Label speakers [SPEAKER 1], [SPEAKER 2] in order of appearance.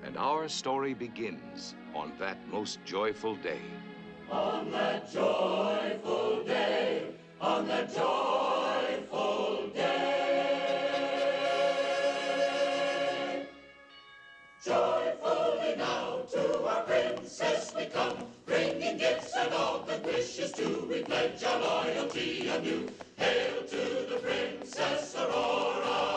[SPEAKER 1] And our story begins on that most joyful day.
[SPEAKER 2] On that joyful day, on that joyful day. Joyfully now to our princess we come, bringing gifts and all good wishes too. We pledge our loyalty anew. Hail to the Princess Aurora.